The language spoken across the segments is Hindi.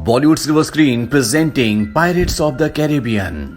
Bollywood silver screen presenting pirates of the Caribbean.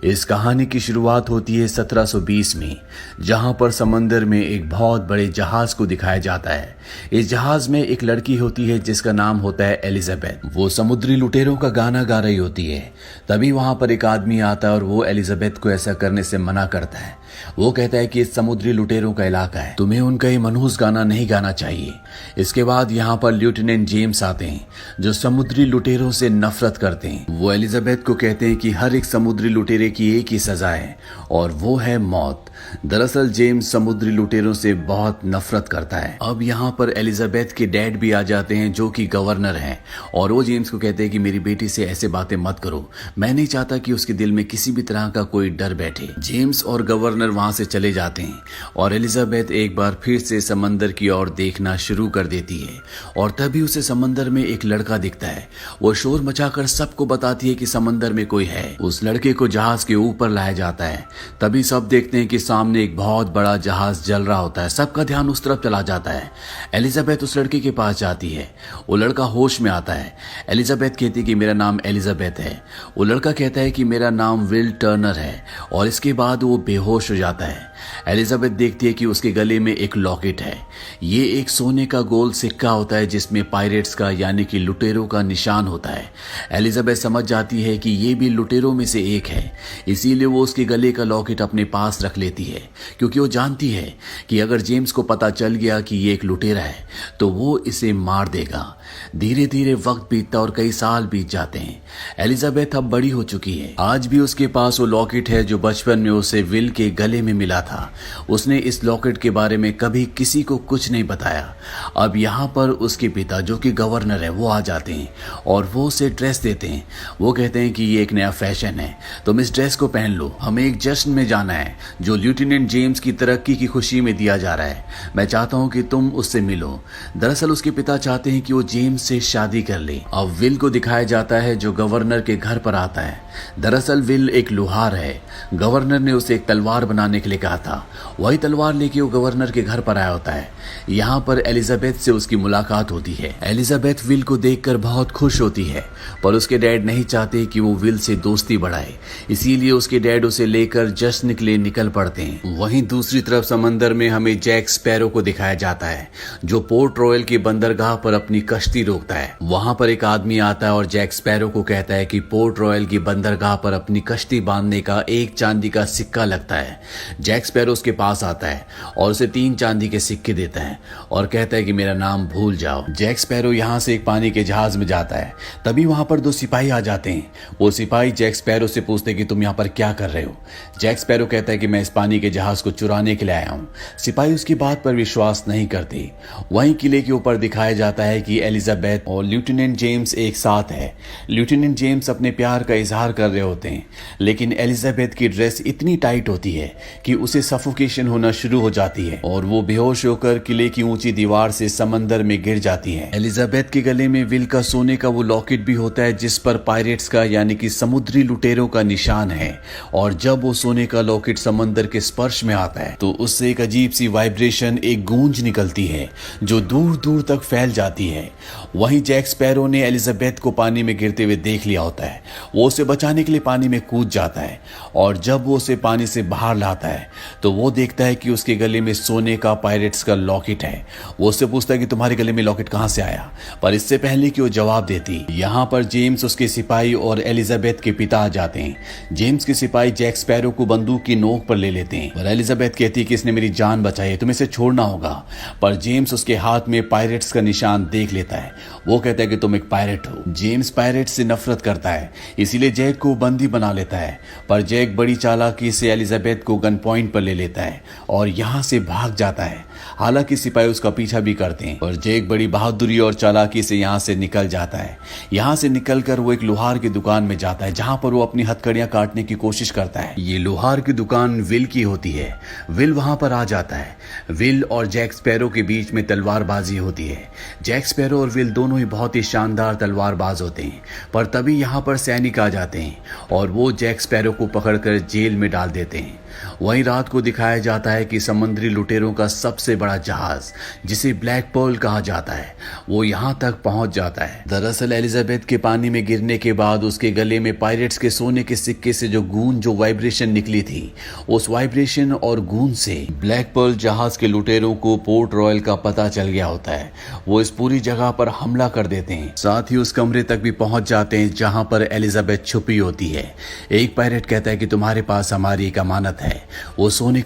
इस कहानी की शुरुआत होती है 1720 में, जहां पर समंदर में एक बहुत बड़े जहाज को दिखाया जाता है। इस जहाज में एक लड़की होती है जिसका नाम होता है एलिजाबेथ। वो समुद्री लुटेरों का गाना गा रही होती है। तभी वहां पर एक आदमी आता है और वो एलिजाबेथ को ऐसा करने से मना करता है। वो कहता है कि इस समुद्री लुटेरों का इलाका है, तुम्हें उनका ये मनहूस गाना नहीं गाना चाहिए। इसके बाद यहाँ पर लेफ्टिनेंट जेम्स आते हैं जो समुद्री लुटेरों से नफरत करते हैं। वो एलिजाबेथ को कहते हैं कि हर एक समुद्री लुटेरे की एक ही सजा है और वो है मौत। दरअसल जेम्स समुद्री लुटेरों से बहुत नफरत करता है। अब यहाँ पर एलिजाबेथ के डैड भी आ जाते हैं जो कि गवर्नर हैं और वो जेम्स को कहते हैं कि मेरी बेटी से ऐसे बातें मत करो, मैं नहीं चाहता कि उसके दिल में किसी भी तरह का कोई डर बैठे। जेम्स और गवर्नर वहां से चले जाते हैं और एलिजाबेथ एक बार फिर से समंदर की ओर देखना शुरू कर देती है और तभी उसे समंदर में एक लड़का दिखता है। वो शोर मचाकर सबको बताती है कि समंदर में कोई है। उस लड़के को जहाज के ऊपर लाया जाता है। तभी सब देखते हैं कि सामने एक बहुत बड़ा जहाज जल रहा होता है। सबका ध्यान उस तरफ चला जाता है। एलिजाबेथ उस लड़के के पास जाती है। वो लड़का होश में आता है। एलिजाबेथ कहती है कि मेरा नाम एलिजाबेथ है। वो लड़का कहता है कि मेरा नाम विल टर्नर है और इसके बाद वो बेहोश हो जाता है। एलिजाबेथ देखती है कि उसके गले में एक लॉकेट है। ये एक सोने का गोल सिक्का होता है जिसमें पायरेट्स का यानी कि लुटेरों का निशान होता है। एलिजाबेथ समझ जाती है कि ये भी लुटेरों में से एक है, इसीलिए वो उसके गले का लॉकेट अपने पास रख लेती है क्योंकि वो जानती है कि अगर जेम्स को पता चल गया कि ये एक लुटेरा है तो वो इसे मार देगा। धीरे धीरे वक्त बीतता और कई साल बीत जाते हैं। एलिजाबेथ अब बड़ी हो चुकी है। आज भी उसके पास वो लॉकेट है जो बचपन में उसे विल के गले में मिला था। उसने इस लॉकेट के बारे में कभी किसी को कुछ नहीं बताया। अब यहाँ पर उसके पिता जो कि गवर्नर है वो आ जाते हैं और वो उसे ड्रेस देते हैं। वो कहते हैं कि ये एक नया फैशन है, तुम इस ड्रेस को पहन लो, हमें एक जश्न में जाना है जो लेफ्टिनेंट जेम्स की तरक्की की खुशी में दिया जा रहा है। मैं चाहता हूँ कि तुम उससे मिलो। दरअसल उसके पिता चाहते हैं कि वो जेम्स से शादी कर ले। अब विल को दिखाया जाता है जो गवर्नर के घर पर आता है। दरअसल विल एक लोहार है। गवर्नर ने उसे एक तलवार बनाने के लिए कहा था। वही तलवार लेके वो गवर्नर के घर पर आया होता है। यहाँ पर एलिजाबेथ से उसकी मुलाकात होती है। एलिजाबेथ विल को देखकर बहुत खुश होती है, पर उसके डैड नहीं चाहते कि वो विल से दोस्ती बढ़ाए, इसीलिए उसके डैड उसे लेकर जश्न के लिए निकल पड़ते हैं। वहीं दूसरी तरफ समंदर में हमें जैक स्पैरो को दिखाया जाता है जो पोर्ट रॉयल की बंदरगाह पर अपनी कश्ती रोकता है। वहां पर एक आदमी आता है और जैक स्पैरो को कहता है कि पोर्ट रॉयल की बंदरगाह पर अपनी कश्ती बांधने का एक चांदी का सिक्का लगता है। जैक स्पैरो उसके पास आता है और उसे 3 चांदी के सिक्के देता है और कहता है कि मेरा नाम भूल जाओ। जैक स्पैरो यहाँ से एक पानी के जहाज में जाता है। तभी वहां पर 2 सिपाही आ जाते हैं। वो सिपाही जैक स्पैरो से पूछते हैं कि तुम यहाँ पर क्या कर रहे हो। जैक स्पैरो कहता है कि मैं इस पानी के जहाज को चुराने के लिए आया हूँ। सिपाही उसकी बात पर विश्वास नहीं करते। वहीं किले के ऊपर दिखाया जाता है कि एलिजाबेथ और लेफ्टिनेंट जेम्स एक साथ है। लेफ्टिनेंट जेम्स अपने प्यार का इजहार कर रहे होते हैं, लेकिन एलिजाबेथ की ड्रेस इतनी टाइट होती है कि उसे सफोकेशन होना शुरू हो जाती है और वो बेहोश होकर किले की ऊंची दीवार से समंदर में गिर जाती है। एलिजाबेथ के गले में विल का सोने का वो लॉकेट भी होता है जिस पर पायरेट्स का यानी कि समुद्री लुटेरों का निशान है और जब वो सोने का लॉकेट समंदर के स्पर्श में आता है तो उससे एक अजीब सी वाइब्रेशन, एक गूंज निकलती है जो दूर दूर तक फैल जाती है। वहीं जैक स्पैरो ने एलिजाबेथ को पानी में गिरते हुए देख लिया होता है। वो उसे बचाने के लिए पानी में कूद जाता है और जब वो उसे पानी से बाहर लाता है तो वो देखता है कि उसके गले में सोने का पायरेट्स का लॉकेट है। वो उससे पूछता है कि तुम्हारे गले में लॉकेट कहां से आया, पर इससे पहले कि वो जवाब देती, यहाँ पर जेम्स, उसके सिपाही और एलिजाबेथ के पिता आ जाते हैं। जेम्स के सिपाही जैक स्पैरो को बंदूक की नोक पर ले लेते हैं और एलिजाबेथ कहती है कि इसने मेरी जान बचाई है, तुम्हें इसे छोड़ना होगा। पर जेम्स उसके हाथ में पायरेट्स का निशान देख लेता है। वो कहता है कि तुम एक पायरेट हो। जेम्स पायरेट से नफरत करता है, इसीलिए जैक को बंदी बना लेता है। पर जैक बड़ी चालाकी से एलिजाबेथ को गन पॉइंट पर ले लेता है और यहाँ से भाग जाता है। हालांकि सिपाही उसका पीछा भी करते हैं, पर जैक बड़ी बहादुरी और चालाकी से यहाँ से निकल जाता है। यहाँ से निकलकर वो एक लोहार की दुकान में जाता है जहाँ पर वो अपनी हथकड़ियां काटने की कोशिश करता है। ये लोहार की दुकान विल की होती है। विल वहां पर आ जाता है। विल और जैक स्पैरो के बीच में तलवारबाजी होती है। जैक स्पैरो और विल दोनों ही बहुत ही शानदार तलवारबाज होते हैं, पर तभी यहाँ पर सैनिक आ जाते हैं और वो जैक स्पैरो को पकड़कर जेल में डाल देते हैं। वहीं रात को दिखाया जाता है कि समुद्री लुटेरों का सबसे बड़ा जहाज, जिसे ब्लैक पर्ल कहा जाता है, वो यहाँ तक पहुंच जाता है। दरअसल एलिजाबेथ के पानी में गिरने के बाद उसके गले में पायरेट्स के सोने के सिक्के से जो वाइब्रेशन निकली थी, उस वाइब्रेशन और गूंज से ब्लैक पर्ल जहाज के लुटेरों को पोर्ट रॉयल का पता चल गया होता है। वो इस पूरी जगह पर हमला कर देते हैं, साथ ही उस कमरे तक भी पहुंच जाते हैं जहां पर एलिजाबेथ छुपी होती है। एक पायरेट कहता है कि तुम्हारे पास हमारी एक अमानत है, वो सोने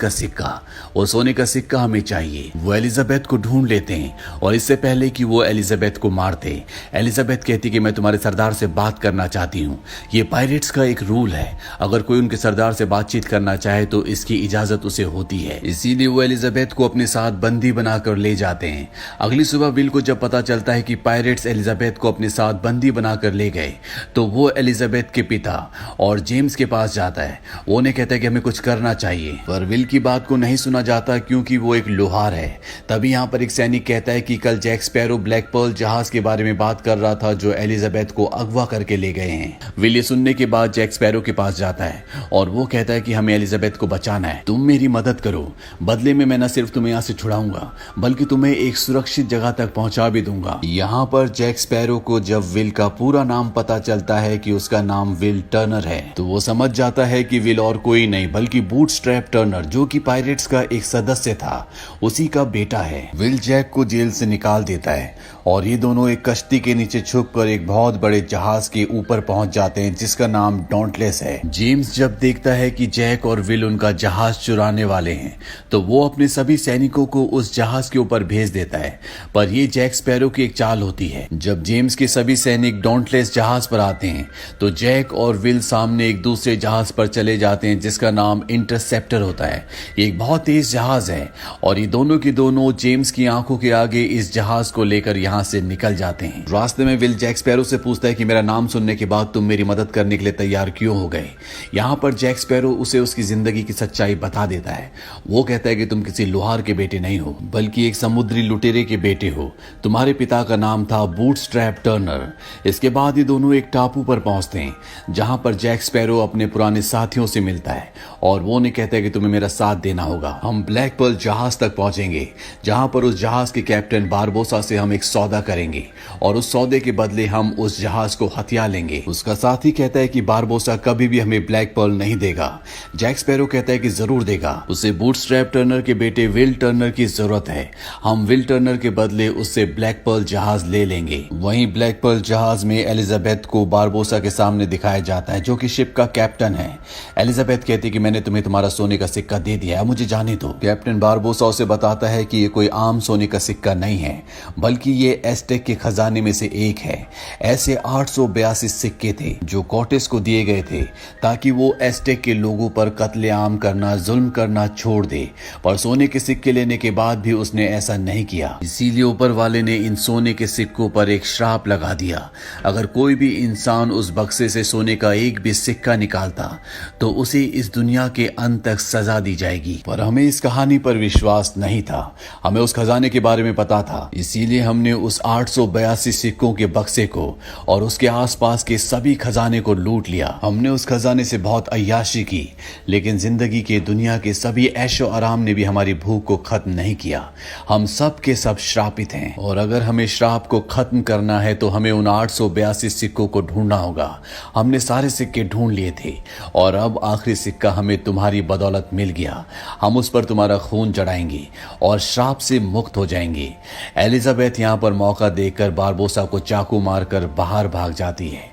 का सिक्का हमें चाहिए। वो एलिजाबेथ को ढूंढ लेते हैं और इससे पहले कि वो एलिजाबेथ को मारते, एलिजाबेथ कहती कि मैं तुम्हारे सरदार से बात करना चाहती हूँ। ये पायरेट्स का एक रूल है, अगर कोई उनके सरदार से बातचीत करना चाहे तो इसकी इजाजत उसे होती है। इसीलिए वो एलिजाबेथ को अपने साथ बंदी बनाकर ले जाते हैं। अगली सुबह विल को जब पता चलता है कि पायरेट्स एलिजाबेथ को अपने साथ बंदी बनाकर ले गए, तो वो एलिजाबेथ के पिता और जेम्स के पास जाता है। वो उन्हें कहता है कि हमें कुछ करना चाहिए, पर विल की बात को नहीं सुना जाता क्योंकि वो एक लोहार है। तभी यहाँ पर एक सैनिक कहता है कि कल जैक स्पैरो ब्लैक पर्ल जहाज के बारे में बात कर रहा था जो एलिजाबेथ को अगवा करके ले गए हैं। विल ये सुनने के बाद जैक स्पैरो के पास जाता है और वो कहता है कि हमें एलिजाबेथ को बचाना है, तुम मेरी मदद करो। बदले में मैं न सिर्फ तुम्हें यहाँ से छुड़ाऊंगा बल्कि तुम्हें एक सुरक्षित जगह तक पहुंचा भी दूंगा। यहाँ पर जैक स्पैरो को जब विल का पूरा नाम पता चलता है कि उसका नाम विल टर्नर है, तो वो समझ जाता है कि विल और कोई नहीं बल्कि बूटस्ट्रैप टर्नर, जो कि पायरेट्स का एक सदस्य था, उसी का बेटा है। विल जैक को जेल से निकाल देता है और ये दोनों एक कश्ती के नीचे छुपकर एक बहुत बड़े जहाज के ऊपर पहुंच जाते हैं जिसका नाम डॉन्टलेस है। जेम्स जब देखता है कि जैक और विल उनका जहाज चुराने वाले हैं, तो वो अपने सभी सैनिकों को उस जहाज के ऊपर भेज देता है, पर ये जैक स्पैरो की एक चाल होती है। जब जेम्स के सभी सैनिक डॉन्टलेस जहाज पर आते हैं, तो जैक और विल सामने एक दूसरे जहाज पर चले जाते हैं जिसका नाम इंटरसेप्टर होता है। ये एक बहुत तेज जहाज है और ये दोनों की दोनों जेम्स की आंखों के आगे इस जहाज को लेकर यहाँ से निकल जाते हैं। रास्ते में विल जैक स्पैरो से पूछता है कि मेरा नाम सुनने के बाद तुम मेरी मदद करने के लिए तैयार क्यों हो गए। यहाँ पर जैक स्पैरो उसे उसकी जिंदगी की सच्चाई बता देता है। वो कहता है कि तुम किसी लोहार के बेटे नहीं हो बल्कि एक समुद्री लुटेरे के बेटे हो। तुम्हारे पिता का नाम था बूटस्ट्रैप टर्नर। इसके बाद ये दोनों एक टापू पर पहुंचते हैं जहां पर जैक स्पैरो अपने पुराने साथियों से मिलता है और वो उन्हें कहता है कि तुम्हें मेरा साथ देना होगा। हम ब्लैक पर्ल जहाज तक पहुंचेंगे जहां पर उस जहाज के कैप्टन बारबोसा से हम एक सौदा करेंगे और उस सौदे के बदले हम उस जहाज को हथिया लेंगे। उसका साथी कहता है कि बारबोसा कभी भी हमें ब्लैक पर्ल नहीं देगा। जैक स्पैरो कहता है कि जरूर देगा, उसे बूटस्ट्रैप टर्नर के बेटे विल टर्नर की जरूरत है। हम विल टर्नर के बदले उससे ब्लैक पर्ल जहाज ले लेंगे। वहीं ब्लैक पर्ल जहाज में एलिजाबेथ को बारबोसा के सामने दिखाया जाता है जो कि शिप का कैप्टन है। एलिजाबेथ कहती है कि मैंने तुम्हें तुम्हारा सोने का सिक्का दे दिया है, मुझे जाने दो। कैप्टन बारबोसा उसे बताता है कि ये कोई आम सोने का सिक्का नहीं है बल्कि ये एस्टेक के खजाने में से एक है। ऐसे 882 सिक्के थे जो कॉर्टेस को दिए गए थे ताकि वो एस्टेक के लोगों पर कत्लेआम करना, जुल्म करना छोड़ दे, पर सोने के सिक्के लेने के बाद भी उसने ऐसा नहीं किया। इसीलिए ऊपर वाले ने इन सोने के सिक्कों पर एक श्राप लगा दिया। अगर कोई भी इंसान उस बक्से से सोने का एक भी सिक्का निकालता तो उसे इस दुनिया के अंत तक सजा दी जाएगी। पर हमें इस कहानी पर विश्वास नहीं था, हमें उस खजाने के बारे में पता था। इसीलिए हमने उस 882 सिक्कों के बक्से को और उसके आसपास के सभी खजाने को लूट लिया। हमने उस खजाने से बहुत अय्याशी की, लेकिन जिंदगी के दुनिया के सभी ऐशो आराम ने भी हमारी भूख को खत्म नहीं किया। हम सब के सब श्रापित हैं और अगर हमें श्राप को खत्म करना है तो हमें उन 882 सिक्कों को ढूंढना होगा। हमने सारे सिक्के ढूंढ लिए थे और अब आखिरी सिक्का हमें तुम्हारी बदौलत मिल गया। हम उस पर तुम्हारा खून चढ़ाएंगे और श्राप से मुक्त हो जाएंगे। एलिजाबेथ यहाँ पर मौका देखकर बारबोसा को चाकू मारकर बाहर भाग जाती है,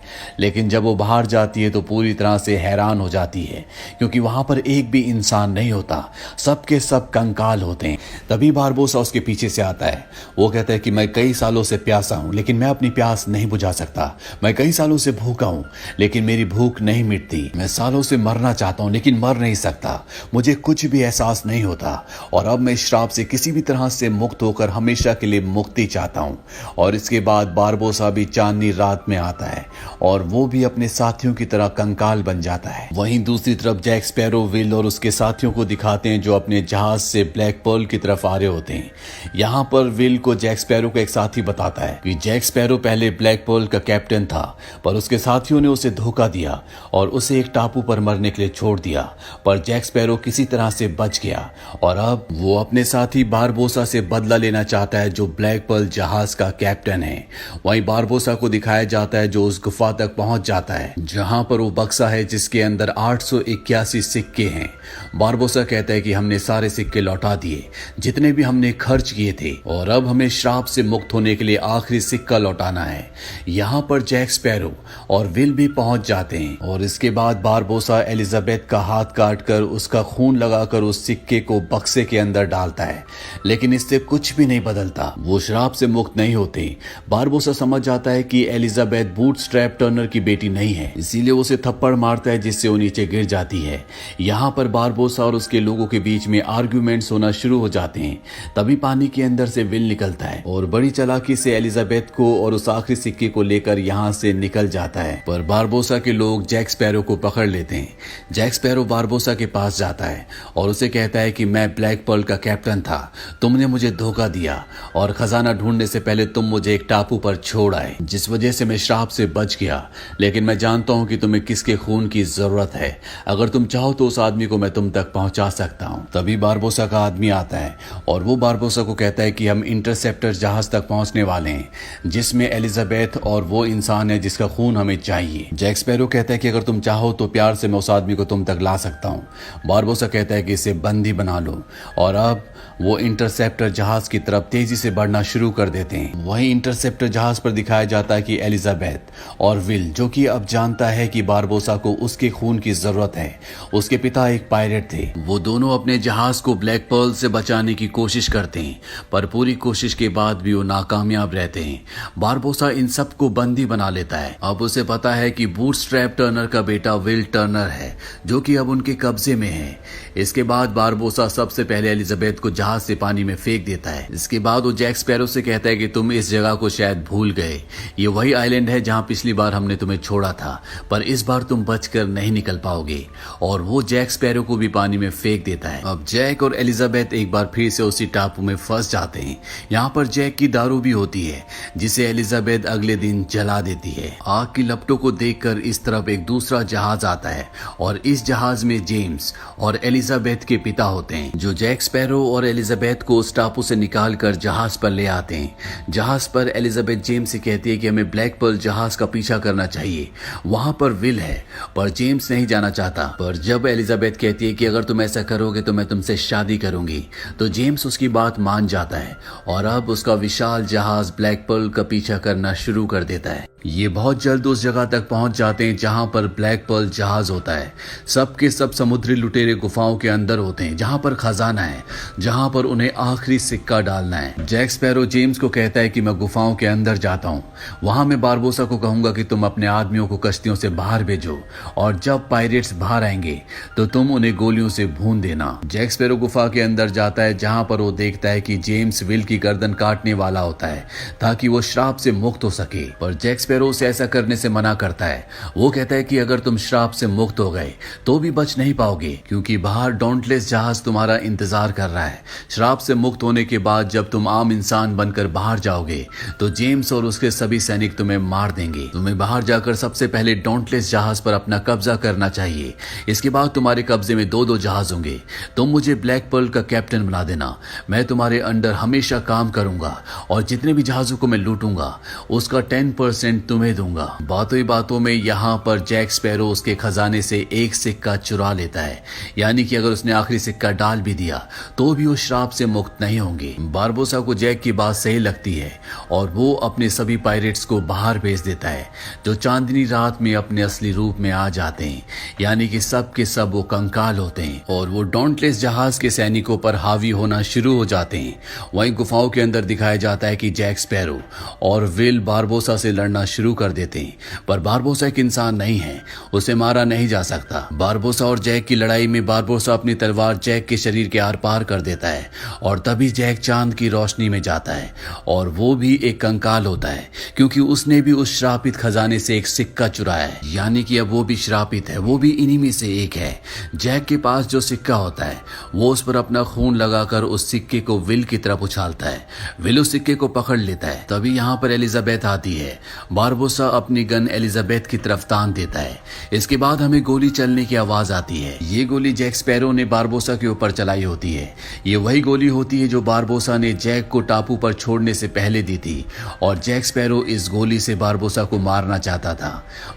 लेकिन जब वो बाहर जाती है तो पूरी तरह से हैरान हो जाती है क्योंकि वहां पर एक भी इंसान नहीं होता, सबके सब कंकाल होते हैं। तभी बारबोसा उसके पीछे से आता है। वो कहता है कि मैं कई सालों से प्यासा हूं लेकिन मैं अपनी प्यास नहीं बुझा सकता। मैं कई सालों से भूखा हूं लेकिन मेरी भूख नहीं मिटती। मैं सालों से मरना चाहता हूं लेकिन मर नहीं सकता। मुझे कुछ भी एहसास नहीं होता और अब मैं इस श्राप से किसी भी तरह से मुक्त होकर हमेशा के लिए मुक्ति चाहता हूं। और इसके बाद बारबोसा भी चांदनी रात में आता है और वो भी अपने साथियों की तरह कंकाल बन जाता है। वहीं दूसरी तरफ जैक स्पैरो विल और उसके साथियों को दिखाते हैं जो अपने जहाज से ब्लैक पर्ल की तरफ आ रहे होते हैं। यहाँ पर विल को जैक स्पैरो का एक साथी बताता है कि जैक स्पैरो पहले ब्लैक पर्ल का कैप्टन था, पर उसके साथियों ने उसे धोखा दिया और उसे एक टापू पर मरने के लिए छोड़ दिया। पर जैक स्पैरो किसी तरह से बच गया और अब वो अपने साथी बारबोसा से बदला लेना चाहता है जो ब्लैक पर्ल जहाज का कैप्टन है। वहीं बारबोसा को दिखाया जाता है जो उस गुफा तक पहुंच जाता है जहां पर वो बक्सा है जिसके अंदर 881 सिक्के हैं। बारबोसा कहता है कि हमने सारे सिक्के लौटा दिए जितने भी हमने खर्च किए थे और अब हमें श्राप से मुक्त होने के लिए आखिरी सिक्का लौटाना है। यहाँ पर जैक स्पैरो और विल भी पहुंच जाते हैं और इसके बाद बारबोसा एलिजाबेथ का हाथ काटकर उसका खून लगाकर उस सिक्के को बक्से के अंदर डालता है, लेकिन इससे कुछ भी नहीं बदलता। वो श्राप से मुक्त नहीं होते। बारबोसा समझ जाता है कि एलिजाबेथ बूटस्ट्रैप टर्नर की बेटी नहीं है, इसीलिए उसे थप्पड़ मारता है जिससे वो नीचे गिर जाती है। यहाँ पर बारबोसा और उसके लोगों के बीच में आर्ग्यूमेंट्स होना शुरू हो जाते हैं। तभी पानी के अंदर से विल निकलता है और बड़ी चालाकी से एलिजाबेथ को और उस आखिरी सिक्के को लेकर यहाँ से निकल जाता है, पर बारबोसा के लोग जैक स्पैरो को पकड़ लेते हैं। जैक स्पैरो बारबोसा के पास जाता है और उसे कहता है कि मैं ब्लैक पर्ल का कैप्टन था, तुमने मुझे धोखा दिया और खजाना ढूंढने से पहले तुम मुझे एक टापू पर छोड़ आए जिस वजह से मैं श्राप से बच गया, लेकिन मैं जानता हूँ कि तुम्हें किसके खून की जरूरत है। अगर तुम चाहो तो उस आदमी को मैं तुम तक पहुंचा सकता हूँ। तभी बारबोसा का आदमी आता है और वो बारबोसा को कहता है कि हम इंटरसेप्टर जहाज तक पहुंचने वाले हैं जिसमें एलिजाबेथ और वो इंसान है जिसका खून हमें चाहिए। जैक स्पैरो कहता है कि अगर तुम चाहो तो प्यार से मैं उस आदमी को तुम तक ला सकता हूँ। बारबोसा कहता है कि इसे बंदी बना लो और अब वो इंटरसेप्टर जहाज की तरफ तेजी से बढ़ना शुरू कर देते हैं। वहीं इंटरसेप्टर जहाज पर दिखाया जाता है कि एलिजाबेथ और विल, जो कि अब जानता है कि बारबोसा को उसके खून की जरूरत है, उसके पिता एक पायरेट थे, वो दोनों अपने जहाज को ब्लैक पर्ल से बचाने की कोशिश करते हैं, पर पूरी कोशिश के बाद भी वो नाकामयाब रहते हैं। बारबोसा इन सबको बंदी बना लेता है। अब उसे पता है कि बूटस्ट्रैप टर्नर का बेटा विल टर्नर है जो कि अब उनके कब्जे में है। इसके बाद बारबोसा सबसे पहले एलिजाबेथ को जहाज से पानी में फेंक देता है। इसके बाद वो जैक स्पैरो से कहता है कि तुम इस जगह को शायद भूल गए, ये वही आइलैंड है जहां पिछली बार हमने तुम्हें छोड़ा था, पर इस बार तुम बचकर नहीं निकल पाओगे। और वो जैक स्पैरो को भी पानी में फेंक देता है। अब जैक और एलिजाबेथ एक बार फिर से उसी टापू में फंस जाते हैं। यहाँ पर जैक की दारू भी होती है जिसे एलिजाबेथ अगले दिन जला देती है। आग की लपटों को देखकर इस तरफ एक दूसरा जहाज आता है और इस जहाज में जेम्स और एलिजाबेथ के पिता होते हैं जो जैक स्पैरो और एलिजाबेथ को उस टापू से निकालकर जहाज पर ले आते हैं। जहाज पर एलिजाबेथ जेम्स से कहती है कि हमें ब्लैक पर्ल जहाज का पीछा करना चाहिए, वहां पर विल है, पर जेम्स नहीं जाना चाहता। पर जब एलिजाबेथ कहती है कि अगर तुम ऐसा करोगे तो मैं तुमसे शादी करूंगी, तो जेम्स उसकी बात मान जाता है और अब उसका विशाल जहाज ब्लैक पर्ल का पीछा करना शुरू कर देता है। ये बहुत जल्द उस जगह तक पहुंच जाते हैं जहां पर ब्लैक पर्ल जहाज होता है। सबके सब समुद्री लुटेरे गुफाओं के अंदर होते हैं जहां पर खजाना है, जहां पर उन्हें आखिरी सिक्का डालना है। जैक स्पैरो जेम्स को कहता है कि मैं गुफाओं के अंदर जाता हूं, वहां मैं बारबोसा को कहूंगा कि तुम अपने आदमियों को कश्तियों से बाहर भेजो और जब पायरेट्स बाहर आएंगे तो तुम उन्हें गोलियों से भून देना। जैक स्पैरो गुफा के अंदर जाता है जहां पर वो देखता है कि जेम्स विल की गर्दन काटने वाला होता है ताकि वो श्राप से मुक्त हो सके, पर जैक स्पैरो उसे ऐसा करने से मना करता है। वो कहता है कि अगर तुम श्राप से मुक्त हो गए तो भी बच नहीं पाओगे क्योंकि बाहर डॉन्टलेस जहाज तुम्हारा इंतजार कर रहा है। श्राप से मुक्त होने के बाद जब तुम आम इंसान बनकर बाहर जाओगे तो जेम्स और उसके सभी सैनिक तुम्हें मार देंगे। तुम्हें बाहर जाकर सबसे पहले डॉन्टलेस जहाज पर अपना कब्जा करना चाहिए। इसके बाद तुम्हारे कब्जे में 2-2 जहाज होंगे। तुम मुझे ब्लैक पर्ल का कैप्टन बना देना, मैं तुम्हारे अंडर हमेशा काम करूंगा और जितने भी जहाजों को मैं लूटूंगा उसका 10% तुम्हें दूंगा। बातों ही बातों में यहाँ पर जैक स्पैरो उसके खजाने से एक सिक्का चुरा लेता है, यानी कि अगर उसने आखिरी सिक्का डाल भी दिया तो भी वो श्राप से मुक्त नहीं होंगे। बारबोसा को जैक की बात सही लगती है और वो अपने सभी पायरेट्स को बाहर भेज देता है जो चांदनी रात में अपने असली रूप में आ जाते हैं, यानी कि सब के सब वो कंकाल होते हैं और वो डॉन्टलेस जहाज के सैनिकों पर हावी होना शुरू हो जाते हैं। वहीं गुफाओं के अंदर दिखाया जाता है कि जैक स्पैरो और विल बारबोसा से लड़ना शुरू कर देते हैं, पर बारबोसा एक इंसान नहीं है, उसे मारा नहीं जा सकता। बारबोसा और जैक की लड़ाई में बारबोसा अपनी तलवार जैक के शरीर के आर पार कर देता है और तभी जैक चांद की रोशनी में जाता है और वो भी एक कंकाल होता है क्योंकि उसने भी उस श्रापित खजाने से एक सिक्का चुराया है, यानी कि अब वो भी श्रापित है, वो भी इन्हीं में से एक है। जैक के पास जो सिक्का होता है वो उस पर अपना खून लगाकर उस सिक्के को विल की तरफ उछालता है। विल उस सिक्के को पकड़ लेता है। तभी यहाँ पर एलिजाबेथ आती है। बारबोसा अपनी गन एलिजाबेथ की तरफ तान देता है। इसके बाद हमें गोली चलने की आवाज आती है। ये गोली जैक स्पैरो ने बारबोसा के ऊपर चलाई होती है। ये वही गोली होती है जो बारबोसा ने जैक को टापू पर छोड़ने से पहले दी थी और जैक स्पैरो इस गोली से बारबोसा को मारना चाहता था।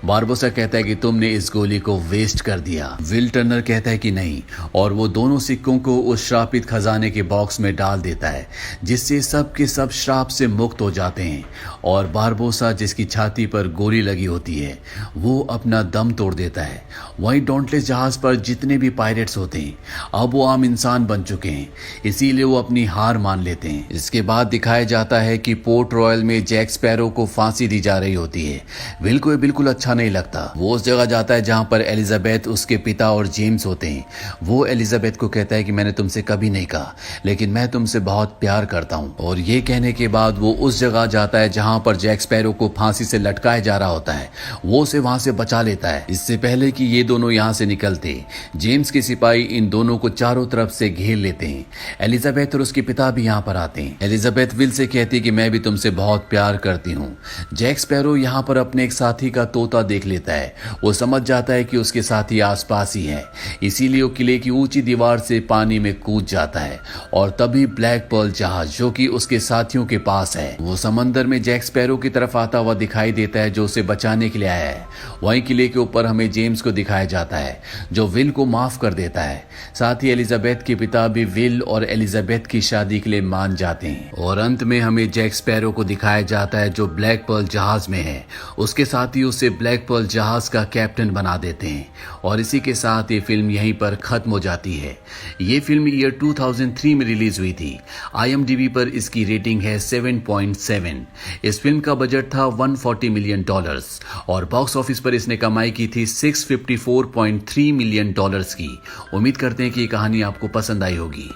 बारबोसा कहता है कि तुमने इस गोली को वेस्ट कर दिया। विल टर्नर कहता है कि नहीं और वो दोनों सिक्कों को उस श्रापित खजाने के बॉक्स में डाल देता है, जिससे सब के सब श्राप से मुक्त हो जाते हैं और बारबोसा जिसकी छाती पर गोली लगी होती है वो अपना दम तोड़ देता है। वहीं डॉन्टलेस जहाज पर जितने भी पायरेट्स होते हैं अब वो आम इंसान बन चुके हैं, इसीलिए वो अपनी हार मान लेते हैं। इसके बाद दिखाया जाता है कि पोर्ट रॉयल में जैक स्पैरो को फांसी दी जा रही होती है। विल को ये बिल्कुल अच्छा नहीं लगता। वो उस जगह जाता है जहां पर एलिजाबेथ, उसके पिता और जेम्स होते हैं। वो एलिजाबेथ को कहता है कि मैंने तुमसे कभी नहीं कहा लेकिन मैं तुमसे बहुत प्यार करता हूं। और ये कहने के बाद वो उस जगह जाता है जहां पर जैक स्पैरो को फांसी से लटकाया जा रहा होता है। वो उसे वहां से बचा लेता है। इससे पहले कि ये दोनों यहां से निकलते जेम्स के सिपाही इन दोनों को चारों तरफ से घेर लेते हैं। एलिजाबेथ और उसके पिता भी यहाँ पर आते हैं। एलिजाबेथ विल से कहती है कि मैं भी तुमसे बहुत प्यार करती हूँ। जैक स्पैरो यहाँ पर अपने एक साथी का तोता देख लेता है। वो समझ जाता है कि उसके साथी आसपास ही है, इसीलिए वो किले की ऊंची दीवार से पानी में कूद जाता है और तभी ब्लैक पर्ल जहाज जो कि उसके साथियों के पास है वो समंदर में जैक स्पैरो की तरफ आता हुआ दिखाई देता है जो उसे बचाने के लिए आया है। वहीं किले के ऊपर हमें जेम्स को दिखाया जाता है जो विल को माफ कर देता है। साथ ही एलिजाबेथ के पिता भी विल और एलिजाबेथ की शादी के लिए मान जाते हैं। और अंत में हमें जैक स्पैरो को दिखाया जाता है जो ब्लैक पर्ल जहाज में है। उसके साथ ही उसे ब्लैक पर्ल जहाज का कैप्टन बना देते हैं और इसी के साथ ये फिल्म यहीं पर खत्म हो जाती है। ये फिल्म ईयर 2003 में रिलीज हुई थी। IMDb पर इसकी रेटिंग है 7.7। इस फिल्म का बजट था $140 मिलियन और बॉक्स ऑफिस पर इसने कमाई की थी $654.3 मिलियन की। उम्मीद करते हैं कि ये कहानी आपको पसंद आई होगी।